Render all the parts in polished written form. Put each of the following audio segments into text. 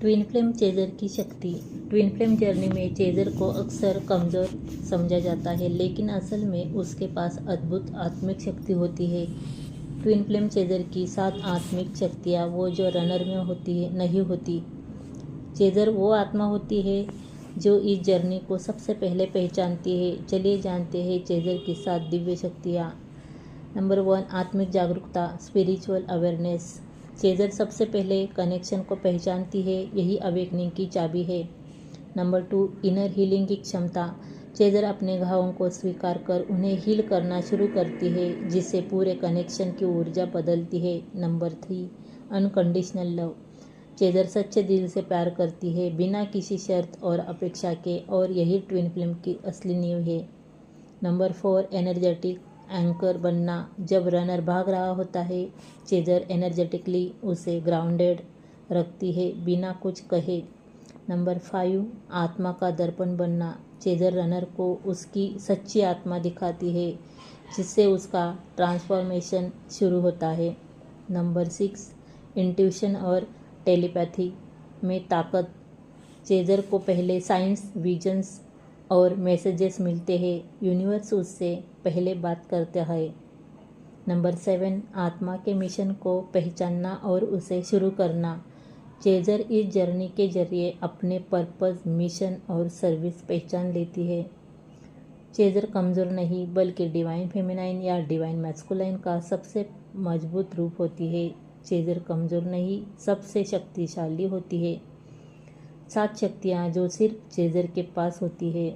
Twin flame chaser की शक्ति। Twin flame journey में चेजर को अक्सर कमज़ोर समझा जाता है, लेकिन असल में उसके पास अद्भुत आत्मिक शक्ति होती है। ट्विन फ्लेम चेजर की 7 आत्मिक शक्तियाँ वो जो रनर में होती है नहीं होती। चेजर वो आत्मा होती है जो इस जर्नी को सबसे पहले पहचानती है। चलिए जानते हैं चेजर की 7 दिव्य शक्तियाँ। नंबर 1, आत्मिक जागरूकता, स्पिरिचुअल अवेयरनेस। चेजर सबसे पहले कनेक्शन को पहचानती है, यही अवेकनिंग की चाबी है। नंबर 2, इनर हीलिंग की क्षमता। चेजर अपने घावों को स्वीकार कर उन्हें हील करना शुरू करती है, जिससे पूरे कनेक्शन की ऊर्जा बदलती है। Number 3, unconditional love. चेजर सच्चे दिल से प्यार करती है, बिना किसी शर्त और अपेक्षा के, और यही ट्विन फ्लेम की असली नींव है। नंबर 4, एनर्जेटिक एंकर बनना। जब रनर भाग रहा होता है, चेजर एनर्जेटिकली उसे ग्राउंडेड रखती है, बिना कुछ कहे। नंबर 5, आत्मा का दर्पण बनना। चेजर रनर को उसकी सच्ची आत्मा दिखाती है, जिससे उसका ट्रांसफॉर्मेशन शुरू होता है। नंबर 6, इंट्यूशन और टेलीपैथी में ताकत। चेजर को पहले साइंस, विजन्स और मैसेजेस मिलते हैं, यूनिवर्स उससे पहले बात करता है। नंबर 7, आत्मा के मिशन को पहचानना और उसे शुरू करना। चेजर इस जर्नी के जरिए अपने पर्पस, मिशन और सर्विस पहचान लेती है। चेजर कमज़ोर नहीं, बल्कि डिवाइन फेमिनाइन या डिवाइन मैस्कुलाइन का सबसे मजबूत रूप होती है। चेजर कमज़ोर नहीं, सबसे शक्तिशाली होती है। 7 शक्तियाँ जो सिर्फ चेजर के पास होती है।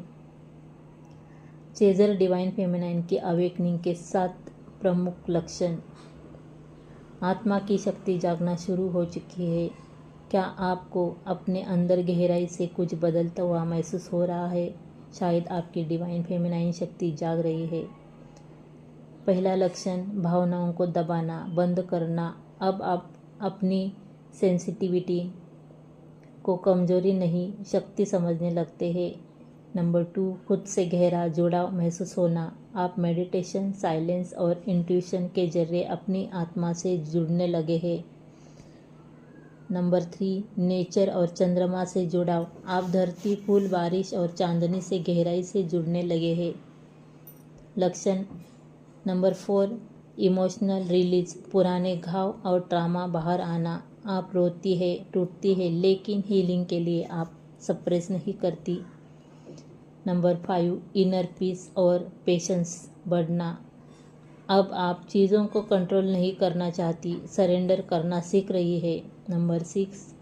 चेजर डिवाइन फेमिनाइन की अवेकनिंग के 7 प्रमुख लक्षण। आत्मा की शक्ति जागना शुरू हो चुकी है। क्या आपको अपने अंदर गहराई से कुछ बदलता हुआ महसूस हो रहा है? शायद आपकी डिवाइन फेमिनाइन शक्ति जाग रही है। पहला लक्षण, भावनाओं को दबाना बंद करना। अब आप अपनी सेंसिटिविटी को कमजोरी नहीं, शक्ति समझने लगते हैं। नंबर 2, खुद से गहरा जुड़ाव महसूस होना। आप मेडिटेशन, साइलेंस और इंट्यूशन के जरिए अपनी आत्मा से जुड़ने लगे हैं। नंबर 3, नेचर और चंद्रमा से जुड़ाव। आप धरती, फूल, बारिश और चांदनी से गहराई से जुड़ने लगे हैं। लक्षण नंबर 4, इमोशनल रिलीज। पुराने घाव और ट्रामा बाहर आना। आप रोती है, टूटती है, लेकिन हीलिंग के लिए आप सप्रेस नहीं करती। नंबर 5, इनर पीस और पेशेंस बढ़ना। अब आप चीज़ों को कंट्रोल नहीं करना चाहती, सरेंडर करना सीख रही है। नंबर 6,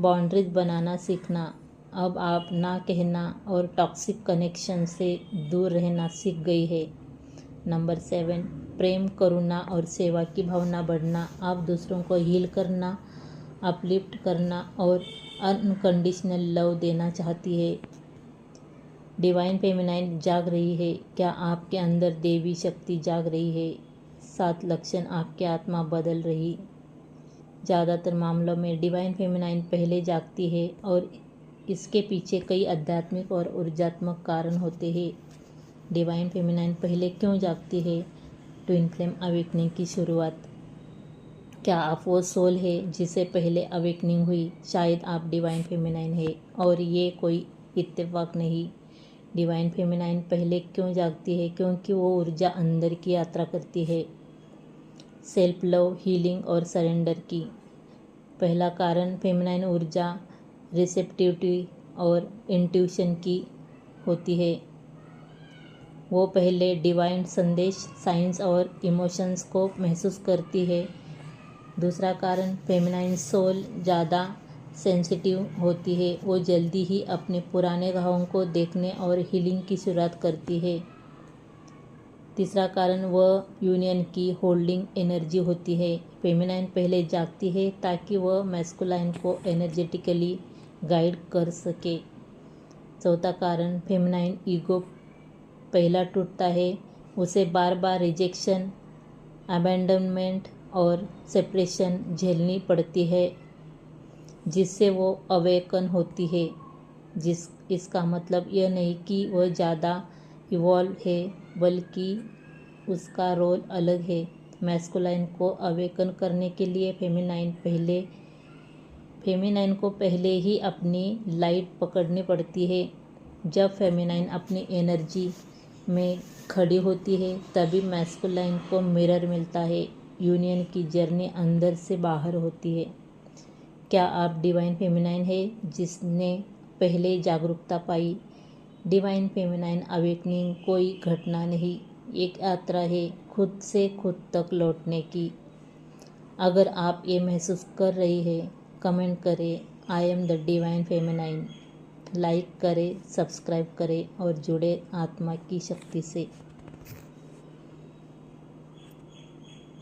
बाउंड्रीज बनाना सीखना। अब आप ना कहना और टॉक्सिक कनेक्शन से दूर रहना सीख गई है। नंबर 7, प्रेम, करुणा और सेवा की भावना बढ़ना। आप दूसरों को हील करना, अपलिफ्ट करना और अनकंडीशनल लव देना चाहती है। डिवाइन फेमिनाइन जाग रही है। क्या आपके अंदर देवी शक्ति जाग रही है? 7 लक्षण आपकी आत्मा बदल रही। ज़्यादातर मामलों में डिवाइन फेमिनाइन पहले जागती है और इसके पीछे कई आध्यात्मिक और ऊर्जात्मक कारण होते हैं। डिवाइन फेमिनाइन पहले क्यों जागती है? ट्विन फ्लेम अवेकनिंग की शुरुआत। क्या आप वो सोल है जिसे पहले अवेकनिंग हुई? शायद आप डिवाइन फेमिनाइन है और ये कोई इत्तेफाक नहीं। डिवाइन फेमिनाइन पहले क्यों जागती है? क्योंकि वो ऊर्जा अंदर की यात्रा करती है, सेल्फ लव, हीलिंग और सरेंडर की। पहला कारण, फेमिनाइन ऊर्जा रिसेप्टिविटी और इंट्यूशन की होती है। वो पहले डिवाइन संदेश, साइंस और इमोशंस को महसूस करती है। दूसरा कारण, फेमिनाइन सोल ज़्यादा सेंसिटिव होती है। वो जल्दी ही अपने पुराने घावों को देखने और हीलिंग की शुरुआत करती है। तीसरा कारण, वह यूनियन की होल्डिंग एनर्जी होती है। फेमिनाइन पहले जागती है ताकि वह मैस्कुलाइन को एनर्जेटिकली गाइड कर सके। चौथा कारण, फेमिनाइन ईगो पहला टूटता है। उसे बार बार रिजेक्शन, अबैंडनमेंट और सेपरेशन झेलनी पड़ती है, जिससे वो अवेकन होती है। इसका मतलब यह नहीं कि वह ज़्यादा इवॉल्व है, बल्कि उसका रोल अलग है। मैस्कुलाइन को अवेकन करने के लिए फेमिनाइन पहले फेमिनाइन को पहले ही अपनी लाइट पकड़नी पड़ती है। जब फेमिनाइन अपनी एनर्जी में खड़ी होती है तभी मैस्कुलाइन को मिरर मिलता है। यूनियन की जर्नी अंदर से बाहर होती है। क्या आप डिवाइन फेमिनाइन है जिसने पहले जागरूकता पाई? डिवाइन फेमिनाइन अवेकनिंग कोई घटना नहीं, एक यात्रा है खुद से खुद तक लौटने की। अगर आप ये महसूस कर रही है, कमेंट करें I am the divine feminine. Like करें, सब्सक्राइब करें और जुड़े आत्मा की शक्ति से।